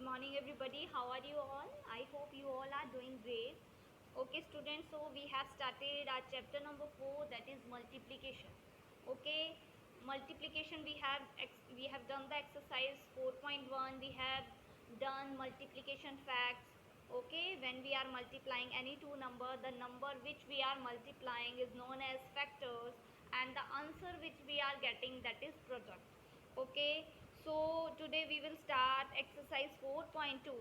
good morning everybody. How are you all? I hope you all are doing great. Okay students, so we have started our chapter number 4, that is multiplication. Okay, multiplication we have done the exercise 4.1. We have done multiplication facts. Okay, when we are multiplying any two number, the number which we are multiplying is known as factors, and the answer which we are getting, that is product. Okay, so today we will start exercise 4.2.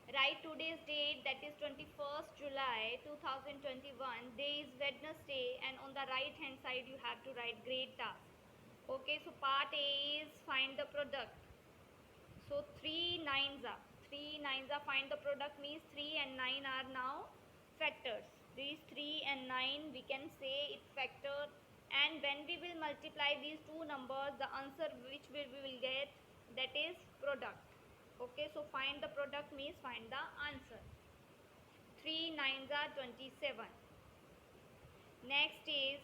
Write today's date, that is 21st July 2021. Day is Wednesday, and on the right hand side you have to write grade task. Okay, so part A is find the product. So 3 nines are find the product means 3 and 9 are now factors. These 3 and 9 we can say it's factor, and when we will multiply these two numbers, the answer which we will get, that is product. Okay, so find the product means find the answer. 3 nines are 27. Next is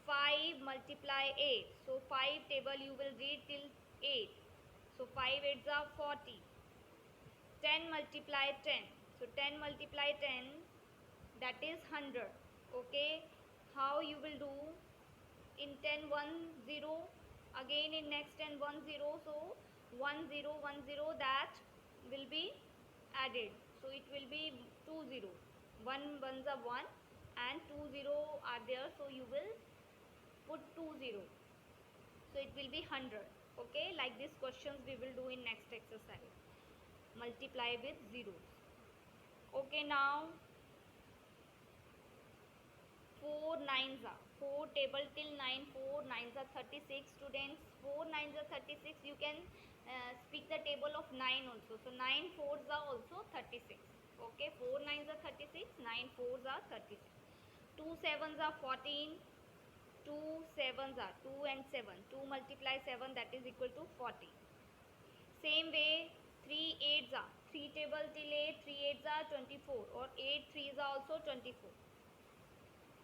5 multiply 8. So 5 table you will read till 8. So 5 8s are 40. 10 multiply 10. So 10 multiply 10, that is 100. Okay, how you will do? In 10 1 0, again in next 10 1 0, so 1 0 1 0, that will be added, so it will be 2 0. 1 ones are 1 and 2 0 are there, so you will put 2 0, so it will be 100. Okay, like these questions we will do in next exercise, multiply with zeros. Okay, now 4 nines are 4 table till 9. 4 nines are 36 students. 4 nines are 36. You can speak the table of 9 also. So 9 fours are also 36. Okay, 4 nines are 36. 9 fours are 36. 2 sevens are 14. 2 sevens are 2 and 7. 2 multiply 7, that is equal to 40. Same way 3 eights are 3 table till 8. 3 eights are 24, or 8 threes are also 24.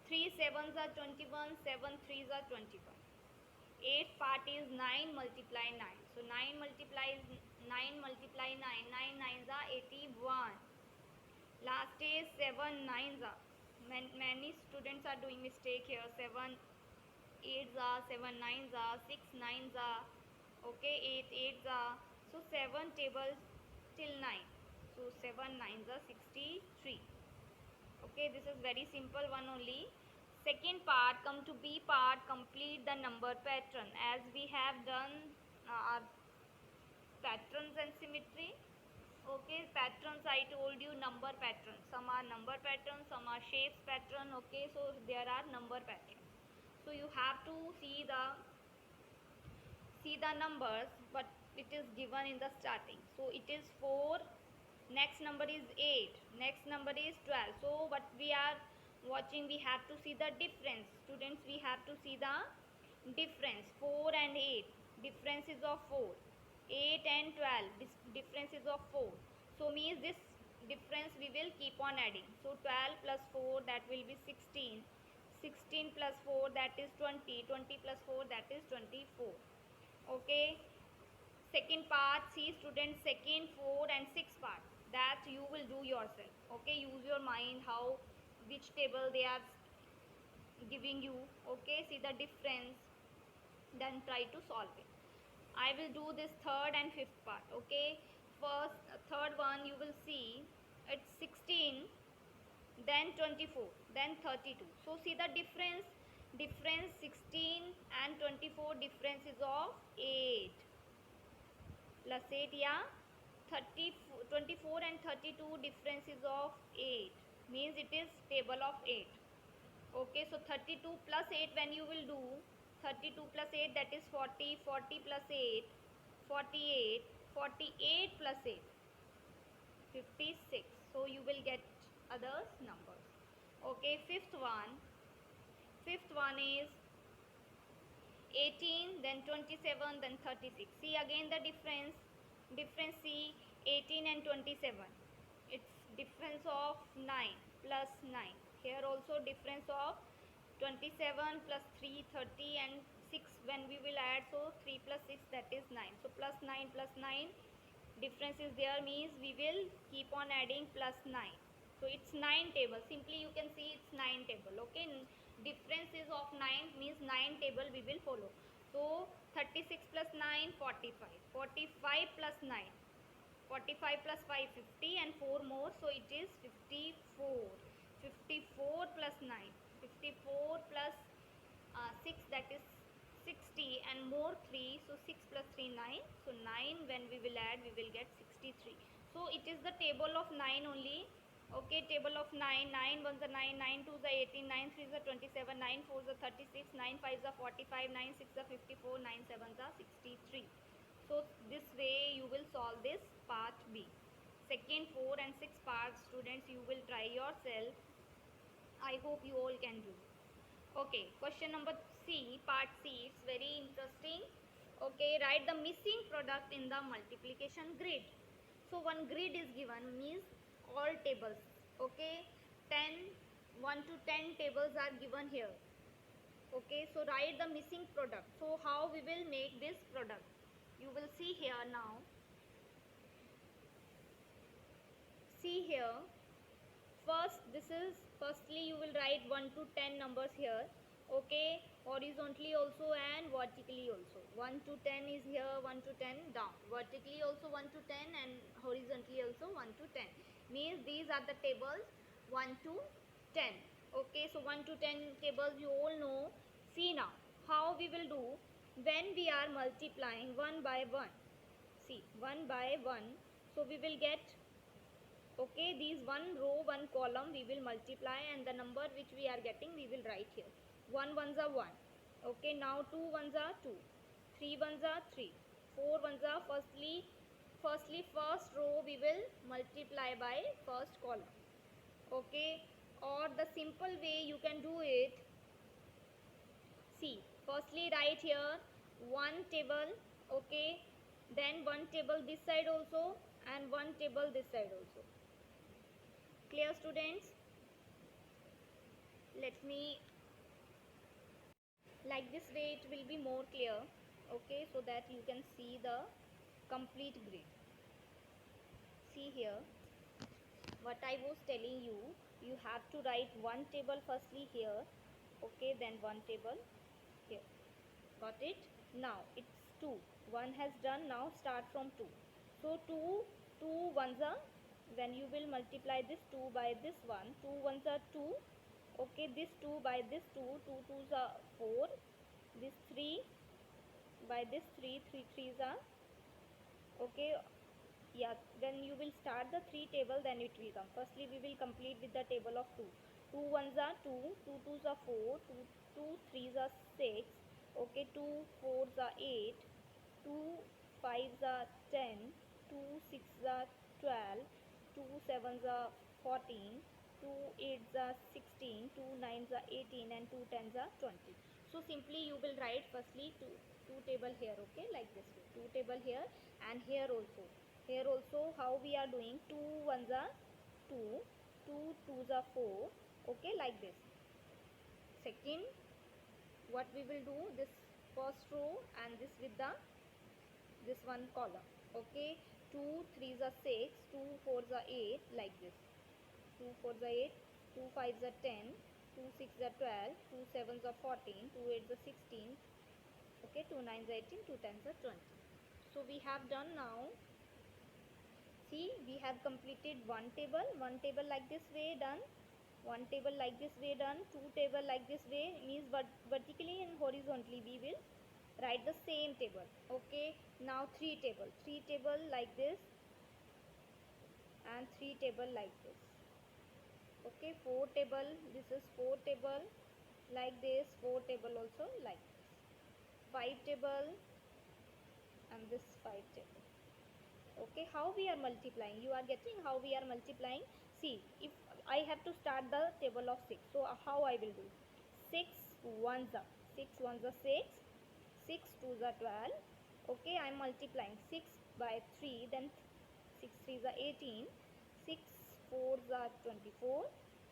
3 sevens are 21, 7 threes are 21. 8th part is 9 multiply 9. So 9 multiply 9, 9 nines are 81. Last is 7 nines are. Many students are doing mistake here. 7 8s are, 7 nines are, 6 nines are. Okay, 8 8s are. So 7 tables till 9. So 7 nines are 63. Okay, this is very simple one only. Second part, come to B part, complete the number pattern. As we have done our patterns and symmetry. Okay, patterns I told you, number patterns. Some are number patterns, some are shapes pattern. Okay, so there are number patterns. So you have to see the numbers, but it is given in the starting. So it is 4, next number is 8, next number is 12. So what we are watching, we have to see the difference. Students, we have to see the difference. 4 and 8, difference is of 4. 8 and 12, this difference is of 4. So means this difference we will keep on adding. So 12 plus 4, that will be 16. 16 plus 4, that is 20. 20 plus 4, that is 24. Okay, second part, see students, second, 4 and 6 part, that you will do yourself. Okay, use your mind, how, which table they are giving you. Okay, see the difference, then try to solve it. I will do this third and fifth part. Okay, first third one you will see, it's 16, then 24, then 32. So see the difference 16 and 24, difference is of 8 plus 8, yeah. 30 24 and 32, difference is of 8, means it is table of 8. Okay, so 32 plus 8, when you will do 32 plus 8, that is 40. 40 plus 8, 48. 48 plus 8, 56. So you will get others numbers. Okay, fifth one is 18, then 27, then 36. See again the difference, see 18 and 27, it's difference of 9 plus 9. Here also difference of 27 plus 3, 30, and 6 when we will add, so 3 plus 6, that is 9. So plus 9 plus 9. Difference is there means we will keep on adding plus 9. So it's 9 table. Simply you can see it's 9 table. Okay. Difference is of 9 means 9 table we will follow. So 36 plus 9, 45. 45 plus 9. 45 plus 5, 50 and 4 more. So it is 54. 54 plus 9. 54 plus 6, that is 60 and more 3. So 6 plus 3, 9. So 9 when we will add we will get 63. So it is the table of 9 only. Okay, table of 9. 9 1s are 9, 9 2s are 18, 9 3s are 27, 9 4s are 36, 9 5s are 45, 9 6s are 54, 9 7s are 63. So this way you will solve this part B. Second 4 and 6 parts, students, you will try yourself. I hope you all can do. Okay, question number C, part C, it's very interesting. Okay, write the missing product in the multiplication grid. So one grid is given, means all tables. Okay, 10, 1 to 10 tables are given here. Okay, so write the missing product. So how we will make this product? You will see here now. See here. Firstly you will write 1 to 10 numbers here. Okay, horizontally also and vertically also. 1 to 10 is here, 1 to 10 down. Vertically also 1 to 10 and horizontally also 1 to 10. Means these are the tables 1 to 10. Okay, so 1 to 10 tables you all know. See now how we will do when we are multiplying 1 by 1. See, 1 by 1. So we will get, okay, these one row, one column we will multiply and the number which we are getting we will write here. 1 ones are 1. Okay, now 2 ones are 2. 3 ones are 3. 4 ones are first row we will multiply by first column. Okay, or the simple way you can do it. See, firstly write here one table. Okay, then one table this side also and one table this side also. Clear, students? Let me, like this way it will be more clear. Okay, so that you can see the complete grid. See here what I was telling you. You have to write one table firstly here. Okay, then one table here. Got it? Now it's 2. 1 has done. Now start from 2. So 2 ones are, when you will multiply this 2 by this 1, 2 ones are 2. Okay, this 2 by this 2, 2 twos are 4. This 3 by this 3, 3 threes are, okay, yeah, when you will start the 3 table then it will come. Firstly we will complete with the table of 2. 2 ones are 2, 2 twos are 4, 2 threes are 6. Okay, 2 fours are 8, 2 fives are 10, 2 sixes are 12, 2 sevens are 14, 2 eights are 16, 2 nines are 18 and 2 tens are 20. So simply you will write firstly 2 table here. Okay, like this way, 2 table here and here also. Here also how we are doing, 2 ones are 2, 2 twos are 4. Okay, like this. Second, what we will do, this first row and this with the this one column. Okay, 2 threes are 6, 2 fours are 8, like this. 2 fours are 8, 2 fives are 10, 2 sixes are 12, 2 sevens are 14, 2 eights are 16. Okay, 2 nines are 18, 2 tens are 20. So we have done now. See, we have completed one table like this way done, one table like this way done, two table like this way, means vertically and horizontally we will write the same table. Okay, now three table like this and three table like this. Okay, four table, this is four table like this, four table also like this, five table and this five table. Okay, how we are multiplying, you are getting how we are multiplying. See, if I have to start the table of 6, so how I will do, 6 ones are 6, 6 twos are 12. Okay, I am multiplying 6 by 3, then 6 threes are 18, 6 fours are 24,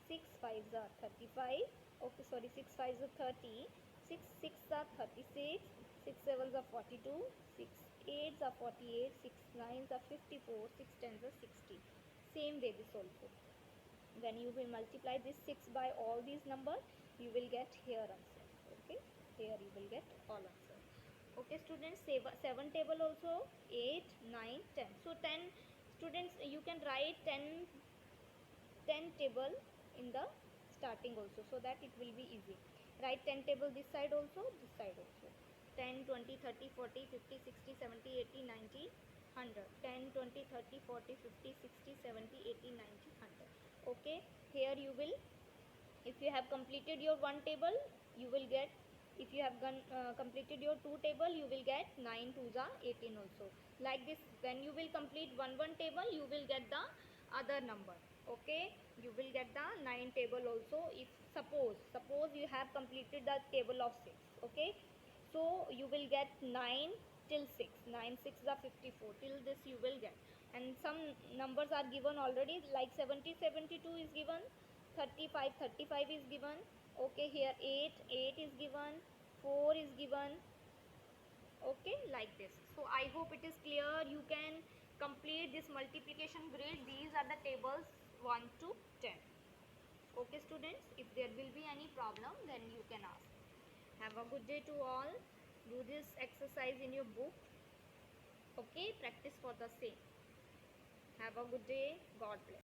6 fives are 35. Okay, sorry, 6 fives are 30, 6 six are 36, 6 sevens are 42, 6 8s are 48, 6 9s are 54, 6 10s are 60. Same way this also. When you will multiply this 6 by all these numbers, you will get here answer. Okay, here you will get all answer. Okay students, 7 table also, 8 9 10. So 10 students, you can write 10 table in the starting also, so that it will be easy. Write 10 table this side also, this side also. 10 20 30 40 50 60 70 80 90 100. 10 20 30 40 50 60 70 80 90 100. Okay, here you will, if you have completed your one table, you will get, if you have completed your two table, you will get 9 2s are 18 also. Like this, when you will complete one table, you will get the other number. Okay, you will get the 9 table also. If suppose you have completed the table of 6. Okay, so you will get 9 till 6, 9 6 are 54, till this you will get. And some numbers are given already, like 70 72 is given, 35 is given. Okay, here 8 is given, 4 is given. Okay, like this. So I hope it is clear. You can complete this multiplication grid. These are the tables 1 to 10. Okay students, if there will be any problem, then you can ask. Have a good day to all. Do this exercise in your book. Okay, practice for the same. Have a good day. God bless.